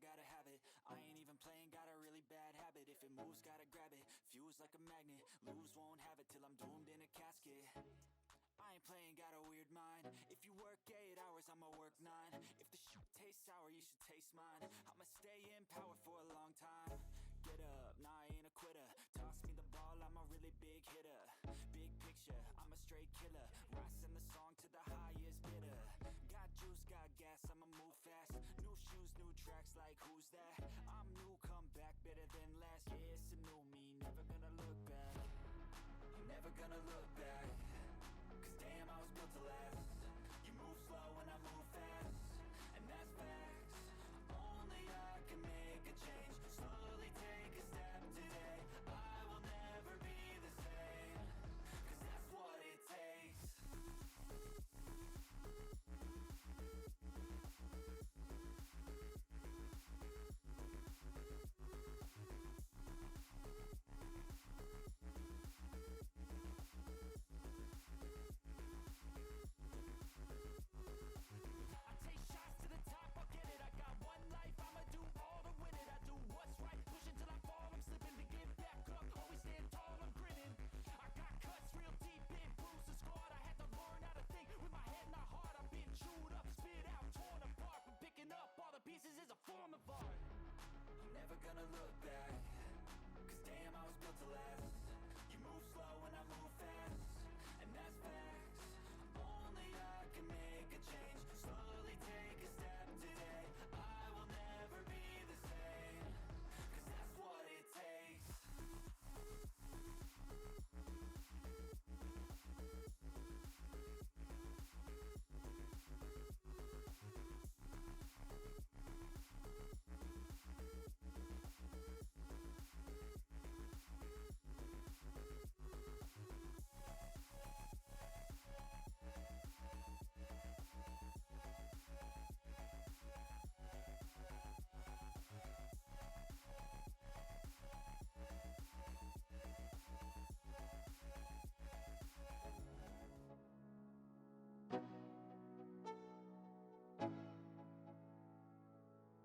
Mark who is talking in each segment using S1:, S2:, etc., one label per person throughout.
S1: gotta have it. I ain't even playing, got a really bad habit. If it moves, gotta grab it. Fuse like a magnet, lose, won't have it till I'm doomed in a casket. I ain't playing, got a weird mind. If you work 8 hours, I'ma work 9. If the shit tastes sour, you should taste mine. I'ma stay in power for a long time. Get up, nah, I ain't a quitter. Toss me the ball, I'm a really big hitter. Big picture, I'm a straight killer. Rising the song to the highest bidder. Got juice, got gas, I'ma move fast. New shoes, new tracks, like who's that? I'm new, come back, better than last. Yeah, it's a new me, never gonna look back. I'm never gonna look back. Cause damn, I was built to last. You move slow and I move fast, and that's facts. Only I can make a change. Slowly take a step today. I will never be the same. Cause that's what it takes. I'm never gonna look back. Cause damn, I was built to last. You move slow and I move fast, and that's facts. Only I can make a change. Slowly take a step today. I will never be the same. Cause that's what it takes.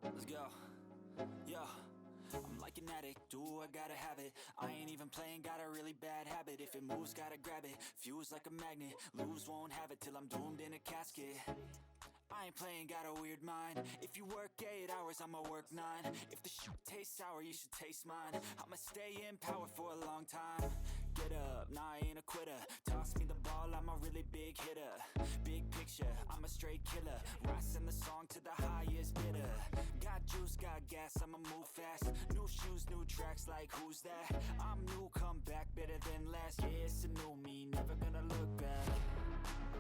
S1: Let's go. Yo, I'm like an addict, do I gotta have it. I ain't even playing, got a really bad habit. If it moves, gotta grab it. Fuse like a magnet, lose, won't have it till I'm doomed in a casket. I ain't playing, got a weird mind. If you work 8 hours, I'ma work 9. If the shit tastes sour, you should taste mine. I'ma stay in power for a long time. Get up, nah, I ain't a quitter. Toss me the ball, I'm a really big hitter. Big picture, I'm a straight killer. Rising the song to the highest bidder. Got juice, got gas, I'ma move fast. New shoes, new tracks, like who's that? I'm new, come back, better than last. Yeah, it's a new me, never gonna look back.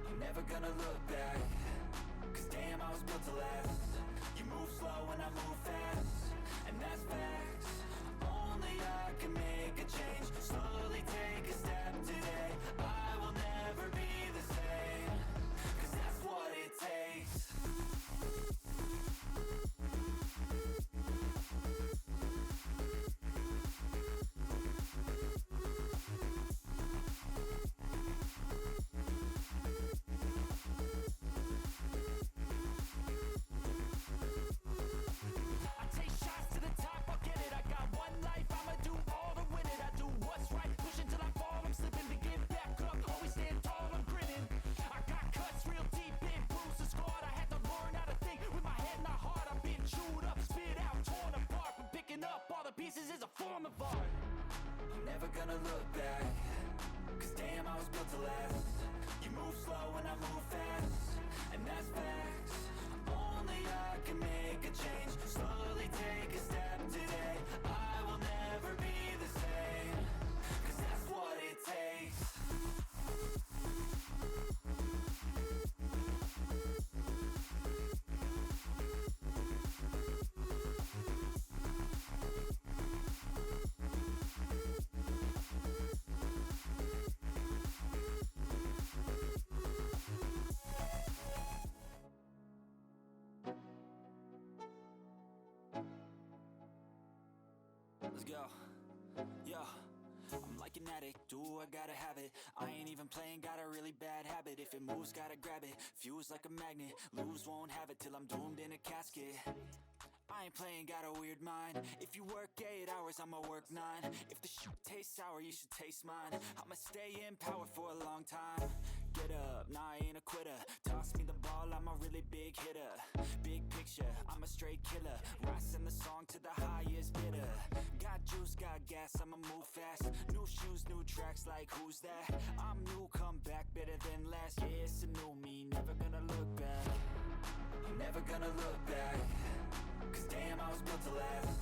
S1: I'm never gonna look back. Cause damn, I was built to last. You move slow and I move fast, and that's facts. Only I can make a change. Slowly take a step today. I will never be the same. Cause that's what it takes. I'm never gonna look back. Cause damn, I was built to last. You move slow and I move fast, and that's facts. Only I can make a change. Slowly take a step today. I will never be the same. Cause that's what it takes. Let's go. Yo, I'm like an addict, do I gotta have it. I ain't even playing, got a really bad habit. If it moves, gotta grab it. Fuse like a magnet, lose, won't have it till I'm doomed in a casket. I ain't playing, got a weird mind. If you work 8 hours, I'ma work 9. If the shoot tastes sour, you should taste mine. I'ma stay in power for a long time. Get up, nah, I ain't a quitter. Toss me the ball, I'm a really big hitter. Big picture, I'm a straight killer. Rising the song to the highest bidder. Got juice, got gas, I'ma move fast. New shoes, new tracks, like who's that? I'm new, come back, better than last. Yeah, it's a new me, never gonna look back. I'm never gonna look back. Cause damn, I was built to last.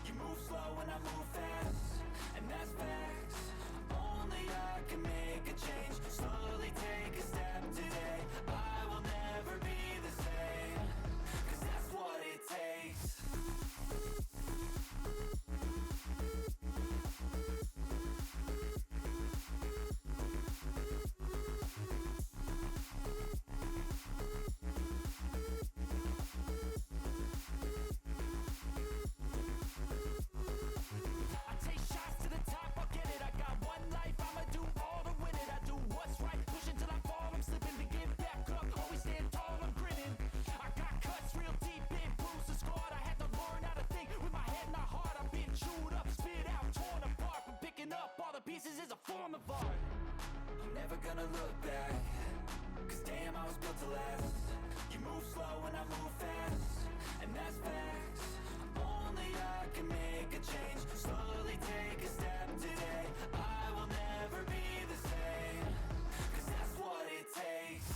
S1: You move slow and I move fast, and that's facts. Only I can make a change. Slowly take a step today. I will never be the same. Cause that's what it takes. Gonna look back. Cause damn, I was built to last. You move slow and I move fast, and that's facts. Only I can make a change. Slowly take a step today. I will never be the same. Cause that's what it takes.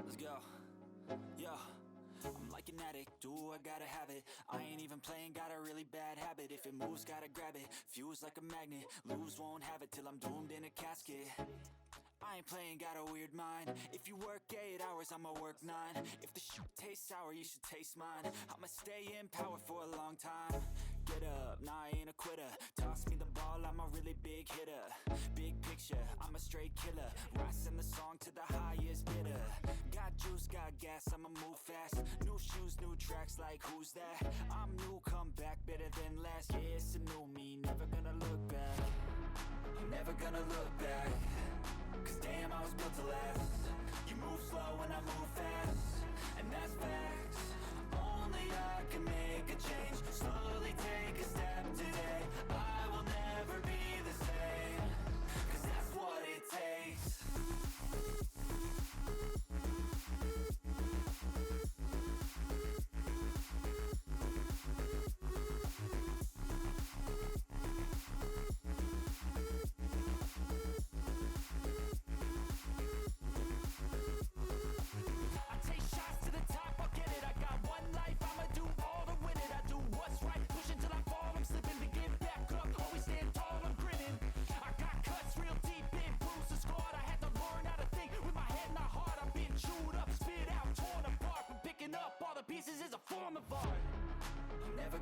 S1: Let's go. Yo, I'm like an addict, do I gotta have it. I ain't even playing, got a really bad habit. If it moves, gotta grab it. Fuse like a magnet, lose, won't have it till I'm doomed in a casket. I ain't playing, got a weird mind. If you work 8 hours, I'ma work 9. If the shoot tastes sour, you should taste mine. I'ma stay in power for a long time. Get up, nah, I ain't a quitter. Toss me the ball, I'm a really big hitter. Big picture, I'm a straight killer. Rising the song to the highest bidder. Got juice, got gas, I'ma move fast. New shoes, new tracks, like who's that? I'm new, come back, better than last. Yeah, it's a new me, never gonna look back. I'm never gonna look back. Cause damn, I was built to last. You move slow and I move fast, and that's facts. Only I can make a change. Slowly take a step today. I will never be the same. Cause that's what it takes.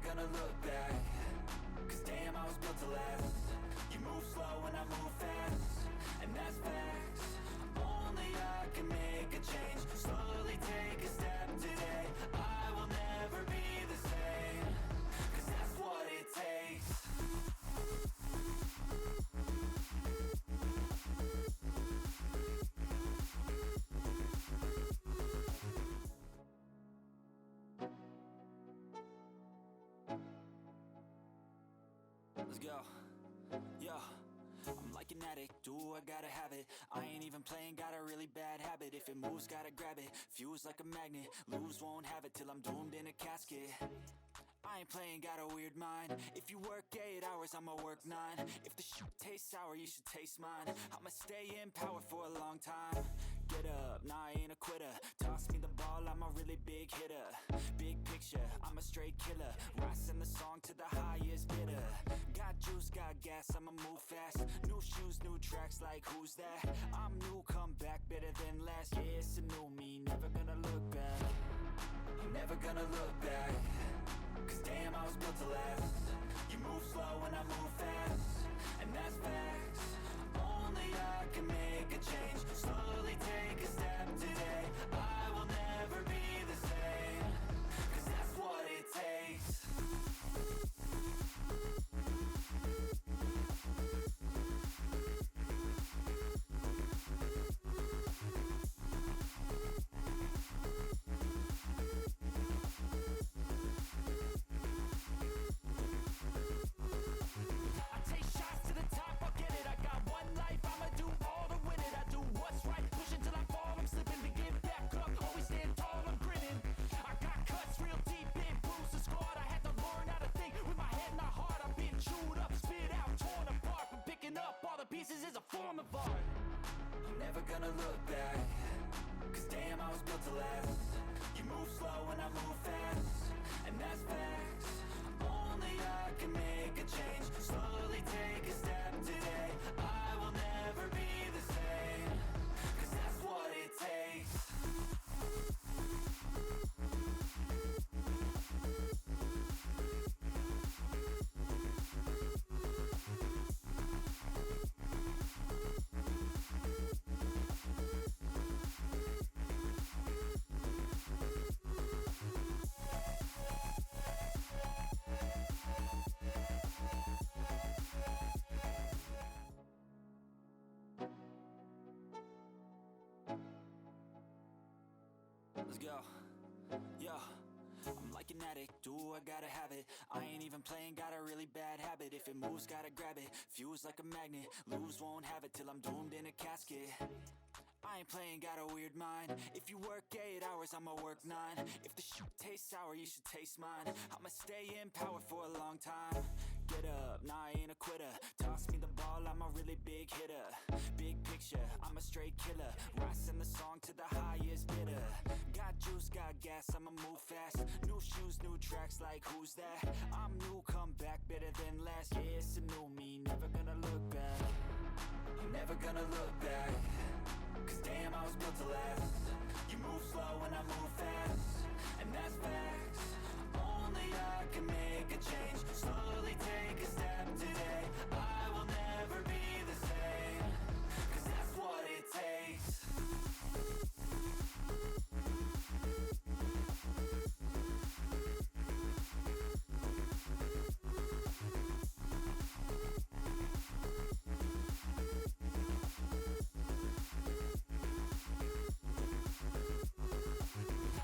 S1: Gonna look back. Cause damn, I was built to last. You move slow and I move fast, and that's facts. Only I can make a change. Slowly take a step today. I will never be the same. Cause that's what it takes. Let's go. Yo, I'm like an addict, do I gotta have it. I ain't even playing, got a really bad habit. If it moves, gotta grab it. Fuse like a magnet, lose, won't have it till I'm doomed in a casket. I ain't playing, got a weird mind. If you work 8 hours, I'ma work 9. If the shoot tastes sour, you should taste mine. I'ma stay in power for a long time. Get up, nah, I ain't a quitter. Toss me the ball, I'm a really big hitter. Big picture, I'm a straight killer. Rising the song to the highest bidder. Got juice, got gas, I'ma move fast. New shoes, new tracks, like who's that? I'm new, come back, better than last. Yeah, it's a new me, never gonna look back. I'm never gonna look back. Cause damn, I was built to last. move slow and I move fast, and that's facts. Only I can make a change. Slowly take a step today. I will never be the same, 'cause that's what it takes. I take shots to the top, I'll get it. I got one life, I'ma do all to win it. I do what's right, push until I fall. I'm slipping to get back up, always stand tall, I'm grinning. I got cuts real deep in, bruised and scarred. I had to learn how to think with my head, not heart. I've been chewed up, spit out, torn apart. But picking up all the pieces is a form of art. I'm never gonna look back, 'cause damn, I was built to last. You move slow and I move fast, and that's facts. Only I can make a change. Slowly take a step today. I will never be the same, 'cause that's what it takes. Let's go. Yo, I'm like an addict, do I gotta have it. I ain't even playing, got a really bad habit. If it moves, gotta grab it. Fuse like a magnet, lose, won't have it till I'm doomed in a casket. I ain't playing, got a weird mind. If you work 8 hours, I'ma work 9. If the shoot tastes sour, you should taste mine. I'ma stay in power for a long time. Get up, nah, I ain't a quitter. Toss me the ball, I'm a really big hitter. Big picture, I'm a straight killer. Rising the song to the highest bidder. Got juice, got gas, I'ma move fast. New shoes, new tracks, like who's that? I'm new, come back, better than last. Yeah, it's a new me, never gonna look back. I'm never gonna look back, 'cause damn, I was built to last. You move slow and I move fast, and that's facts. Only I can make a change. Slowly take a step today. I will never be the same, 'cause that's what it takes.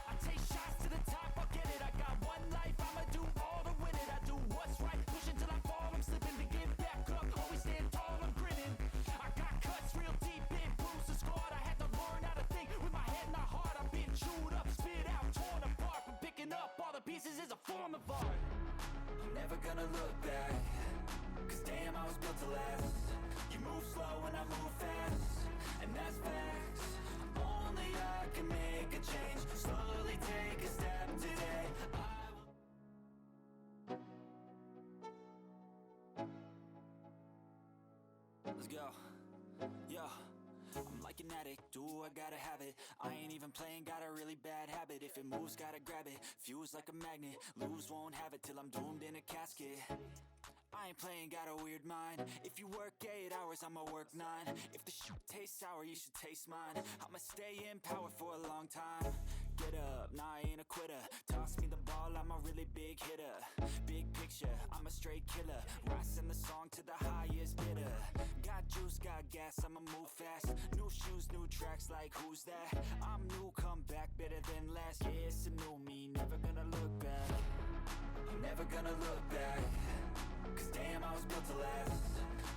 S1: I take shots to the top, I'll get it. I got one life, I'ma do all to win it. I do what's right, push until I fall. I'm slipping to get back up, always stand tall, I'm grinning. I got cuts real deep in, bruised and scarred. I had to learn how to think with my head, not heart. I've been chewed up, spit out, torn apart. But picking up all the pieces is a form of art. I'm never gonna look back, 'cause damn, I was built to last. You move slow and I move fast, and that's facts. Only I can make a change. Slowly take a step today. Let's go. Yo, I'm like an addict, do I gotta have it. I ain't even playing, got a really bad habit. If it moves, gotta grab it. Fuse like a magnet, lose, won't have it till I'm doomed in a casket. I ain't playing, got a weird mind. If you work 8 hours, I'ma work 9. If the shoot tastes sour, you should taste mine. I'ma stay in power for a long time. Get up, nah, I ain't a quitter. Toss me the ball, I'm a really big hitter. Big picture, I'm a straight killer. Rising the song to the highest bidder. Got juice, got gas, I'ma move fast. New shoes, new tracks, like who's that? I'm new, come back, better than last. Yeah, it's a new me, never gonna look back. I'm never gonna look back, 'cause damn, I was built to last.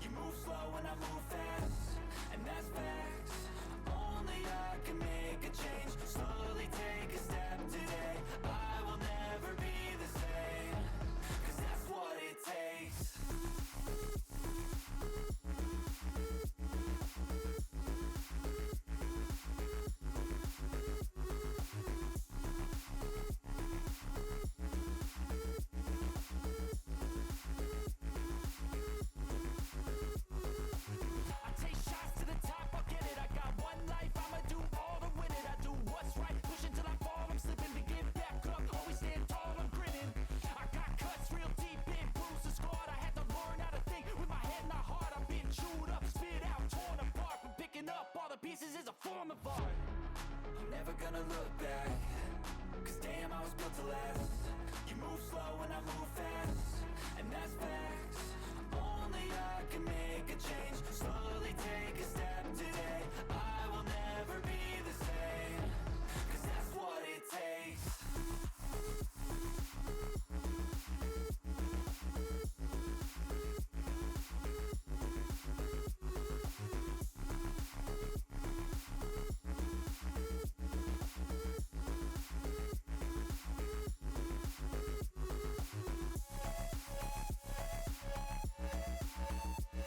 S1: You move slow and I move fast, and that's facts. Only I can make a change. Slowly take a step today. I will never be the same, 'cause that's what it takes. I take shots to the top, I'll get it. I got one life, I'ma do all to win it. I do what's right, push until I
S2: of art.
S1: I'm never gonna look back, cause damn, I was built to last. You move slow and I move fast, and that's facts. Only I can make a change. Slowly take a step today.